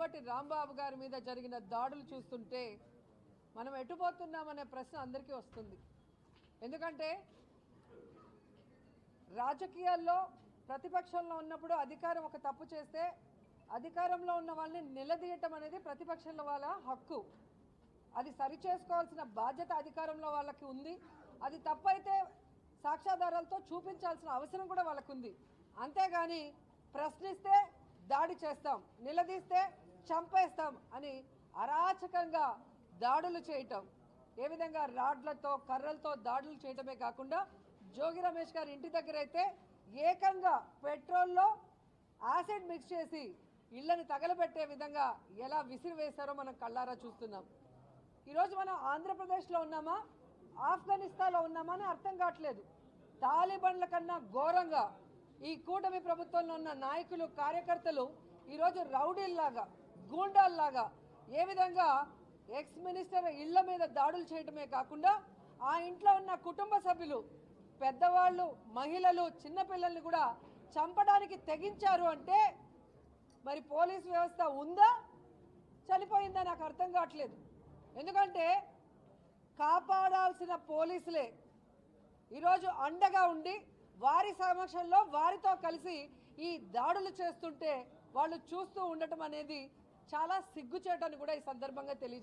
అంబటి రాంబాబు గారి మీద జరిగిన దాడులు చూస్తుంటే మనం ఎటుపోతున్నామనే ప్రశ్న అందరికీ వస్తుంది. ఎందుకంటే రాజకీయాల్లో ప్రతిపక్షంలో ఉన్నప్పుడు అధికారం ఒక తప్పు చేస్తే అధికారంలో ఉన్న వాళ్ళని నిలదీయటం అనేది ప్రతిపక్షంలో వాళ్ళ హక్కు. అది సరిచేసుకోవాల్సిన బాధ్యత అధికారంలో వాళ్ళకి ఉంది. అది తప్పైతే సాక్ష్యాధారాలతో చూపించాల్సిన అవసరం కూడా వాళ్ళకు ఉంది. అంతేగాని ప్రశ్నిస్తే దాడి చేస్తాం, నిలదీస్తే చంపేస్తాం అని అరాచకంగా దాడులు చేయటం, ఏ విధంగా రాడ్లతో కర్రలతో దాడులు చేయటమే కాకుండా జోగి రమేష్ గారి ఇంటి దగ్గర అయితే ఏకంగా పెట్రోల్లో యాసిడ్ మిక్స్ చేసి ఇళ్ళని తగలబెట్టే విధంగా ఎలా విసిరివేశారో మనం కళ్ళారా చూస్తున్నాం. ఈరోజు మనం ఆంధ్రప్రదేశ్లో ఉన్నామా, ఆఫ్ఘనిస్తాన్లో ఉన్నామా అని అర్థం కావట్లేదు. తాలిబాన్ల కన్నా ఘోరంగా ఈ కూటమి ప్రభుత్వంలో ఉన్న నాయకులు కార్యకర్తలు ఈరోజు రౌడీల్లాగా గూండాల్లాగా ఏ విధంగా ఎక్స్ మినిస్టర్ ఇళ్ల మీద దాడులు చేయడమే కాకుండా ఆ ఇంట్లో ఉన్న కుటుంబ సభ్యులు పెద్దవాళ్ళు మహిళలు చిన్నపిల్లల్ని కూడా చంపడానికి తెగించారు అంటే మరి పోలీస్ వ్యవస్థ ఉందా చనిపోయిందా నాకు అర్థం కావట్లేదు. ఎందుకంటే కాపాడాల్సిన పోలీసులే ఈరోజు అండగా ఉండి వారి సమక్షంలో వారితో కలిసి ఈ దాడులు చేస్తుంటే వాళ్ళు చూస్తూ ఉండటం అనేది చాలా సిగ్గుచేటని కూడా ఈ సందర్భంగా తెలియజేస్తారు.